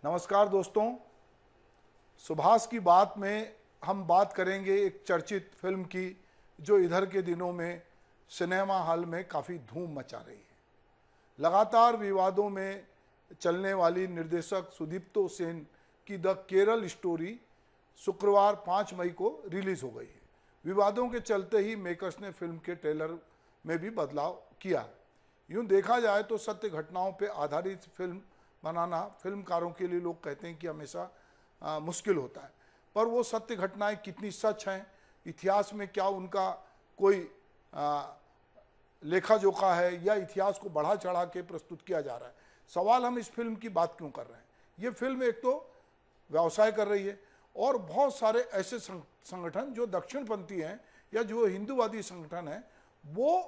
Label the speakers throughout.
Speaker 1: नमस्कार दोस्तों, सुभाष की बात में हम बात करेंगे एक चर्चित फिल्म की जो इधर के दिनों में सिनेमा हॉल में काफ़ी धूम मचा रही है। लगातार विवादों में चलने वाली निर्देशक सुदीप्तो सेन की द केरल स्टोरी शुक्रवार 5 मई को रिलीज़ हो गई है। विवादों के चलते ही मेकर्स ने फिल्म के ट्रेलर में भी बदलाव किया। यूँ देखा जाए तो सत्य घटनाओं पर आधारित फिल्म बनाना फिल्मकारों के लिए लोग कहते हैं कि हमेशा मुश्किल होता है, पर वो सत्य घटनाएं कितनी सच हैं, इतिहास में क्या उनका कोई लेखा जोखा है या इतिहास को बढ़ा चढ़ा के प्रस्तुत किया जा रहा है। सवाल हम इस फिल्म की बात क्यों कर रहे हैं। ये फिल्म एक तो व्यवसाय कर रही है और बहुत सारे ऐसे संगठन जो दक्षिणपंथी हैं या जो हिंदूवादी संगठन हैं वो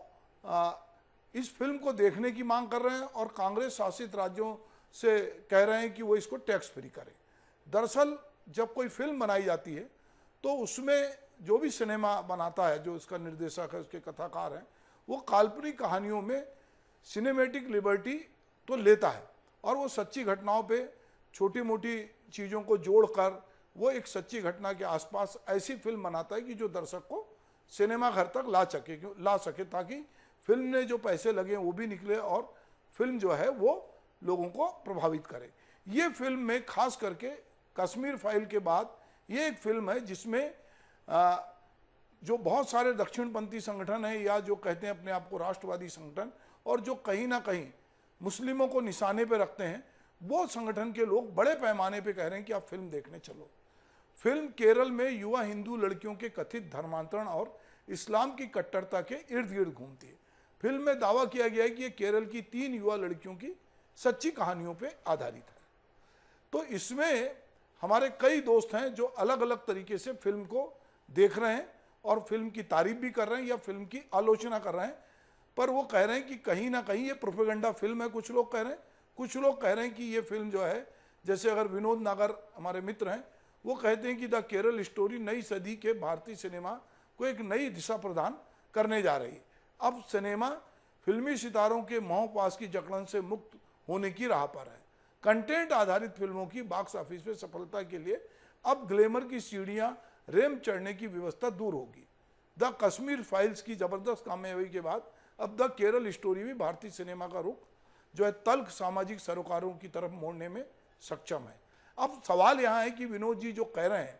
Speaker 1: इस फिल्म को देखने की मांग कर रहे हैं और कांग्रेस शासित राज्यों से कह रहे हैं कि वो इसको टैक्स फ्री करें। दरअसल जब कोई फिल्म बनाई जाती है तो उसमें जो भी सिनेमा बनाता है, जो उसका निर्देशक है, उसके कथाकार हैं, वो काल्पनिक कहानियों में सिनेमैटिक लिबर्टी तो लेता है और वो सच्ची घटनाओं पे छोटी मोटी चीज़ों को जोड़कर वो एक सच्ची घटना के आसपास ऐसी फिल्म बनाता है कि जो दर्शक को सिनेमा घर तक ला सके ताकि फिल्म में जो पैसे लगे वो भी निकले और फिल्म जो है वो लोगों को प्रभावित करे। ये फिल्म में खास करके कश्मीर फाइल के बाद ये एक फिल्म है जिसमें जो बहुत सारे दक्षिणपंथी संगठन हैं या जो कहते हैं अपने आप को राष्ट्रवादी संगठन और जो कहीं ना कहीं मुस्लिमों को निशाने पे रखते हैं, वो संगठन के लोग बड़े पैमाने पे कह रहे हैं कि आप फिल्म देखने चलो। फिल्म केरल में युवा हिंदू लड़कियों के कथित धर्मांतरण और इस्लाम की कट्टरता के इर्द गिर्द घूमती है। फिल्म में दावा किया गया है कि ये केरल की 3 युवा लड़कियों की सच्ची कहानियों पे आधारित है। तो इसमें हमारे कई दोस्त हैं जो अलग अलग तरीके से फिल्म को देख रहे हैं और फिल्म की तारीफ भी कर रहे हैं या फिल्म की आलोचना कर रहे हैं, पर वो कह रहे हैं कि कहीं ना कहीं ये प्रोपेगेंडा फिल्म है। कुछ लोग कह रहे हैं, कुछ लोग कह रहे हैं कि ये फिल्म जो है, जैसे अगर विनोद नागर हमारे मित्र हैं, वो कहते हैं कि द केरल स्टोरी नई सदी के भारतीय सिनेमा को एक नई दिशा प्रदान करने जा रही है। अब सिनेमा फिल्मी सितारों के मोह पास की जकड़न से मुक्त होने की राह पर है। कंटेंट आधारित फिल्मों की बॉक्स ऑफिस में सफलता के लिए अब ग्लैमर की सीढ़ियां रैंप चढ़ने की व्यवस्था दूर होगी। द कश्मीर फाइल्स की जबरदस्त कामयाबी के बाद अब द केरल स्टोरी भी भारतीय सिनेमा का रुख जो है तल्ख सामाजिक सरोकारों की तरफ मोड़ने में सक्षम है। अब सवाल यहाँ है कि विनोद जी जो कह रहे हैं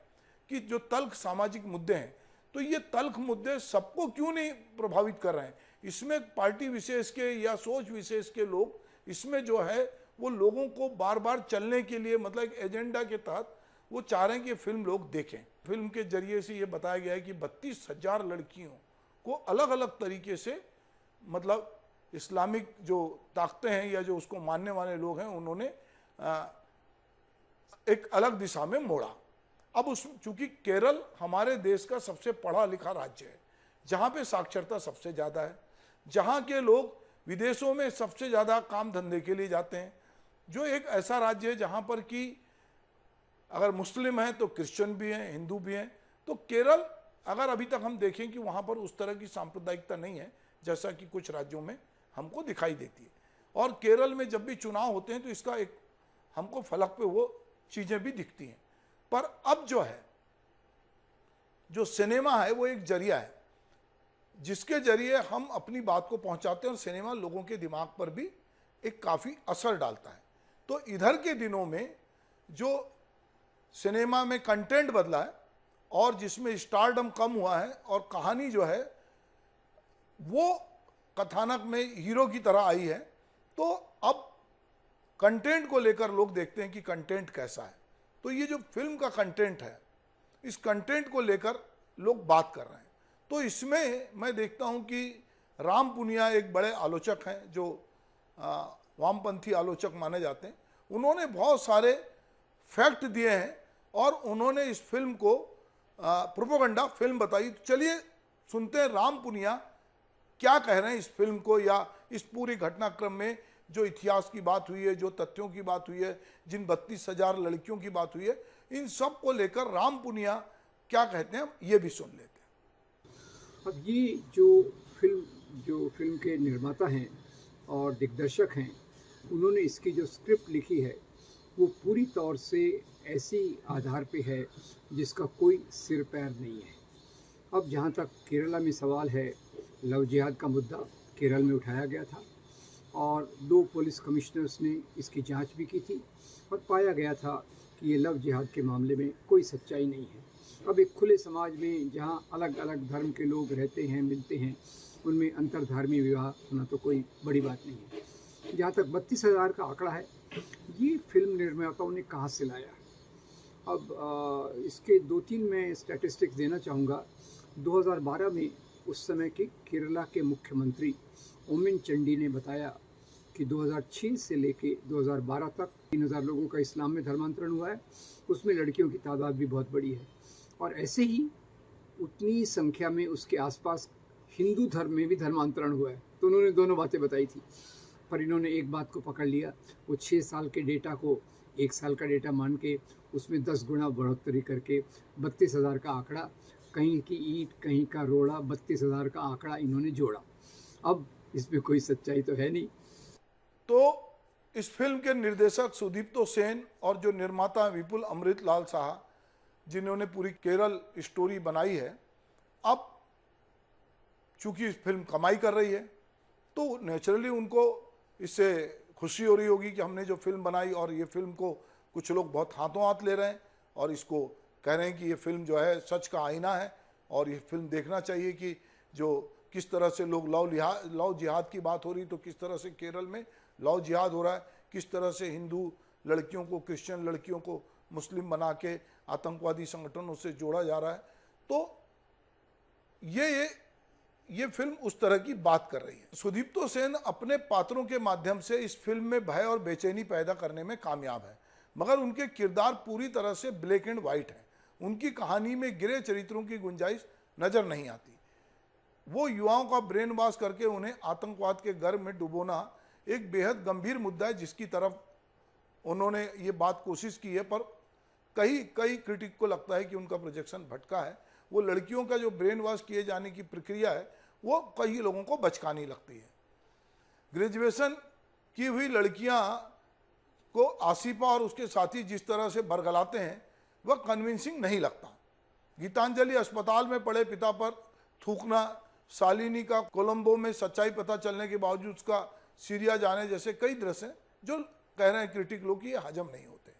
Speaker 1: कि जो तल्ख सामाजिक मुद्दे हैं, तो ये तल्ख मुद्दे सबको क्यों नहीं प्रभावित कर रहे हैं। इसमें पार्टी विशेष के या सोच विशेष के लोग इसमें जो है वो लोगों को बार बार चलने के लिए, मतलब एक एजेंडा के तहत वो चाह रहे हैं कि फिल्म लोग देखें। फिल्म के जरिए से ये बताया गया है कि 32,000 लड़कियों को अलग अलग तरीके से, मतलब इस्लामिक जो ताकतें हैं या जो उसको मानने वाले लोग हैं, उन्होंने एक अलग दिशा में मोड़ा। अब चूंकि केरल हमारे देश का सबसे पढ़ा लिखा राज्य है, जहाँ पे साक्षरता सबसे ज़्यादा है, जहाँ के लोग विदेशों में सबसे ज़्यादा काम धंधे के लिए जाते हैं, जो एक ऐसा राज्य है जहाँ पर कि अगर मुस्लिम हैं तो क्रिश्चियन भी हैं, हिंदू भी हैं। तो केरल अगर अभी तक हम देखें कि वहाँ पर उस तरह की सांप्रदायिकता नहीं है जैसा कि कुछ राज्यों में हमको दिखाई देती है। और केरल में जब भी चुनाव होते हैं तो इसका एक हमको फलक पे वो चीज़ें भी दिखती हैं। पर अब जो है, जो सिनेमा है वो एक जरिया है जिसके जरिए हम अपनी बात को पहुंचाते हैं और सिनेमा लोगों के दिमाग पर भी एक काफ़ी असर डालता है। तो इधर के दिनों में जो सिनेमा में कंटेंट बदला है और जिसमें स्टारडम कम हुआ है और कहानी जो है वो कथानक में हीरो की तरह आई है, तो अब कंटेंट को लेकर लोग देखते हैं कि कंटेंट कैसा है। तो ये जो फिल्म का कंटेंट है, इस कंटेंट को लेकर लोग बात कर रहे हैं। तो इसमें मैं देखता हूं कि राम पुनिया एक बड़े आलोचक हैं जो वामपंथी आलोचक माने जाते हैं। उन्होंने बहुत सारे फैक्ट दिए हैं और उन्होंने इस फिल्म को प्रोपेगेंडा फिल्म बताई। तो चलिए सुनते हैं राम पुनिया क्या कह रहे हैं इस फिल्म को या इस पूरी घटनाक्रम में जो इतिहास की बात हुई है, जो तथ्यों की बात हुई है, जिन 32,000 लड़कियों की बात हुई है, इन सब को लेकर राम पुनिया क्या कहते हैं, ये भी सुन लेते हैं।
Speaker 2: अब ये जो फिल्म के निर्माता हैं और दिग्दर्शक हैं, उन्होंने इसकी जो स्क्रिप्ट लिखी है वो पूरी तौर से ऐसी आधार पे है जिसका कोई सिर पैर नहीं है। अब जहाँ तक केरला में सवाल है, लव जिहाद का मुद्दा केरल में उठाया गया था और 2 पुलिस कमिश्नर्स ने इसकी जांच भी की थी और पाया गया था कि ये लव जिहाद के मामले में कोई सच्चाई नहीं है। अब एक खुले समाज में जहाँ अलग अलग धर्म के लोग रहते हैं, मिलते हैं, उनमें अंतरधर्मी विवाह होना तो कोई बड़ी बात नहीं है। जहाँ तक 32,000 का आंकड़ा है, ये फिल्म निर्माताओं ने कहाँ से लाया? अब इसके 2-3 मैं स्टैटिस्टिक्स देना चाहूँगा। 2012 में उस समय के केरला के मुख्यमंत्री ओमिन चंडी ने बताया कि 2006 से लेके 2012 तक 3,000 लोगों का इस्लाम में धर्मांतरण हुआ है। उसमें लड़कियों की तादाद भी बहुत बड़ी है और ऐसे ही उतनी संख्या में उसके आसपास हिंदू धर्म में भी धर्मांतरण हुआ है। तो उन्होंने दोनों बातें बताई थी, पर इन्होंने एक बात को पकड़ लिया। वो 6 साल के डेटा को 1 साल का डेटा मान के उसमें 10 गुना बढ़ोतरी करके 32,000 का आंकड़ा, कहीं की ईंट कहीं का रोड़ा, 32,000 का आंकड़ा इन्होंने जोड़ा। अब इसमें कोई सच्चाई तो है नहीं।
Speaker 1: तो इस फिल्म के निर्देशक सुदीप्तो सेन और जो निर्माता विपुल अमृतलाल साहा, जिन्होंने पूरी केरल स्टोरी बनाई है, अब चूंकि इस फिल्म कमाई कर रही है तो नेचुरली उनको इससे खुशी हो रही होगी कि हमने जो फिल्म बनाई, और ये फिल्म को कुछ लोग बहुत हाथों हाथ ले रहे हैं और इसको कह रहे हैं कि ये फिल्म जो है सच का आईना है और ये फिल्म देखना चाहिए कि जो किस तरह से लोग लव जिहाद की बात हो रही, तो किस तरह से केरल में लव जिहाद हो रहा है, किस तरह से हिंदू लड़कियों को, क्रिश्चियन लड़कियों को मुस्लिम बना के आतंकवादी संगठनों से जोड़ा जा रहा है। तो ये फिल्म उस तरह की बात कर रही है। सुदीप्तो सेन अपने पात्रों के माध्यम से इस फिल्म में भय और बेचैनी पैदा करने में कामयाब है, मगर उनके किरदार पूरी तरह से ब्लैक एंड वाइट हैं। उनकी कहानी में ग्रे चरित्रों की गुंजाइश नजर नहीं आती। वो युवाओं का ब्रेन वॉश करके उन्हें आतंकवाद के गर्भ में डुबोना एक बेहद गंभीर मुद्दा है, जिसकी तरफ उन्होंने ये बात कोशिश की है, पर कई क्रिटिक को लगता है कि उनका प्रोजेक्शन भटका है। वो लड़कियों का जो ब्रेन वॉश किए जाने की प्रक्रिया है वो कई लोगों को बचकानी लगती है। ग्रेजुएशन की हुई लड़कियां को आसिफा और उसके साथी जिस तरह से बरगलाते हैं वह कन्विंसिंग नहीं लगता। गीतांजलि अस्पताल में पड़े पिता पर थूकना, शालिनी का कोलंबो में सच्चाई पता चलने के बावजूद उसका सीरिया जाने जैसे कई दृश्य हैं जो कह रहे हैं क्रिटिक लोग कि ये हजम नहीं होते।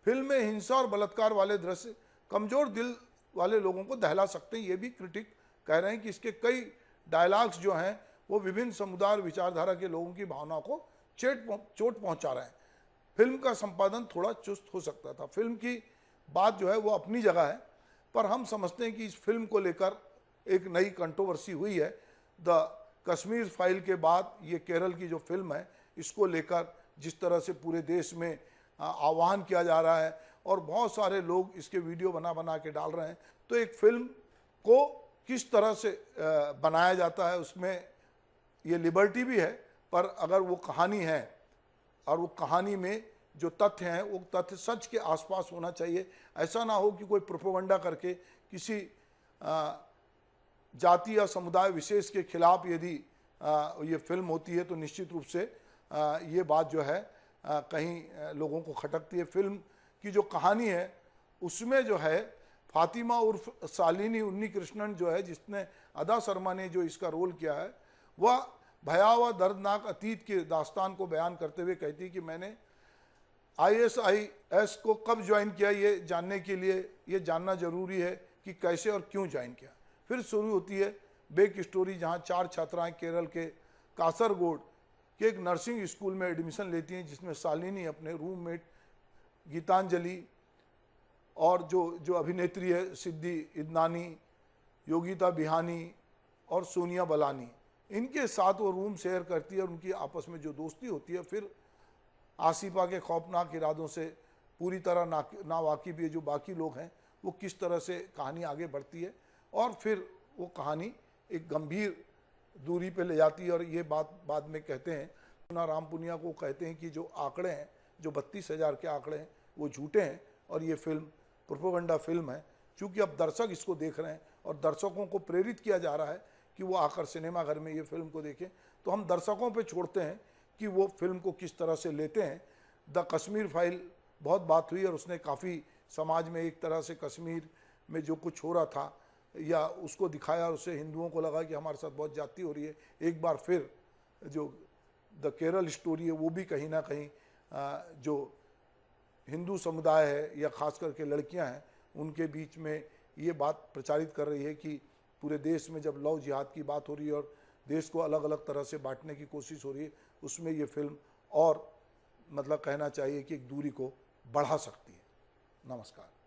Speaker 1: फिल्म में हिंसा और बलात्कार वाले दृश्य कमजोर दिल वाले लोगों को दहला सकते हैं। ये भी क्रिटिक कह रहे हैं कि इसके कई डायलॉग्स जो हैं वो विभिन्न समुदाय और विचारधारा के लोगों की भावनाओं को चोट पहुंचा रहे हैं। फिल्म का संपादन थोड़ा चुस्त हो सकता था। फिल्म की बात जो है वो अपनी जगह है, पर हम समझते हैं कि इस फिल्म को लेकर एक नई कंट्रोवर्सी हुई है। द कश्मीर फाइल के बाद ये केरल की जो फिल्म है, इसको लेकर जिस तरह से पूरे देश में आह्वान किया जा रहा है और बहुत सारे लोग इसके वीडियो बना के डाल रहे हैं, तो एक फिल्म को किस तरह से बनाया जाता है उसमें ये लिबर्टी भी है, पर अगर वो कहानी है और वो कहानी में जो तथ्य हैं वो तथ्य सच के आसपास होना चाहिए। ऐसा ना हो कि कोई प्रोपेगेंडा करके किसी जाति या समुदाय विशेष के खिलाफ यदि ये फिल्म होती है तो निश्चित रूप से ये बात जो है कहीं लोगों को खटकती है। फिल्म की जो कहानी है उसमें जो है फातिमा उर्फ शालिनी उन्नी कृष्णन जो है, जिसने अदा शर्मा ने जो इसका रोल किया है, वह भयावह दर्दनाक अतीत के दास्तान को बयान करते हुए कहती है कि मैंने ISIS को कब ज्वाइन किया, ये जानने के लिए ये जानना जरूरी है कि कैसे और क्यों ज्वाइन किया। फिर शुरू होती है बेक स्टोरी, जहाँ 4 छात्राएं केरल के कासरगोड के एक नर्सिंग स्कूल में एडमिशन लेती हैं, जिसमें शालिनी अपने रूममेट गीतांजलि और जो अभिनेत्री है सिद्धि इदनानी, योगिता बिहानी और सोनिया बलानी, इनके साथ वो रूम शेयर करती है और उनकी आपस में जो दोस्ती होती है। फिर आसिफा के खौफनाक इरादों से पूरी तरह ना वाकिफ ये जो बाकी लोग हैं वो किस तरह से कहानी आगे बढ़ती है और फिर वो कहानी एक गंभीर दूरी पे ले जाती है। और ये बात बाद में कहते हैं राम पुनिया को, कहते हैं कि जो आंकड़े हैं, जो 32,000 के आंकड़े हैं, वो झूठे हैं और ये फिल्म प्रोपेगेंडा फिल्म है। चूँकि अब दर्शक इसको देख रहे हैं और दर्शकों को प्रेरित किया जा रहा है कि वो आकर सिनेमाघर में ये फिल्म को देखें, तो हम दर्शकों पे छोड़ते हैं कि वो फिल्म को किस तरह से लेते हैं। द कश्मीर फाइल बहुत बात हुई और उसने काफ़ी समाज में एक तरह से कश्मीर में जो कुछ हो रहा था या उसको दिखाया और उससे हिंदुओं को लगा कि हमारे साथ बहुत जाती हो रही है। एक बार फिर जो द केरल स्टोरी है वो भी कहीं ना कहीं जो हिंदू समुदाय है या ख़ास करके लड़कियां हैं उनके बीच में ये बात प्रचारित कर रही है कि पूरे देश में जब लव जिहाद की बात हो रही है और देश को अलग अलग तरह से बांटने की कोशिश हो रही है, उसमें ये फिल्म और मतलब कहना चाहिए कि एक दूरी को बढ़ा सकती है। नमस्कार।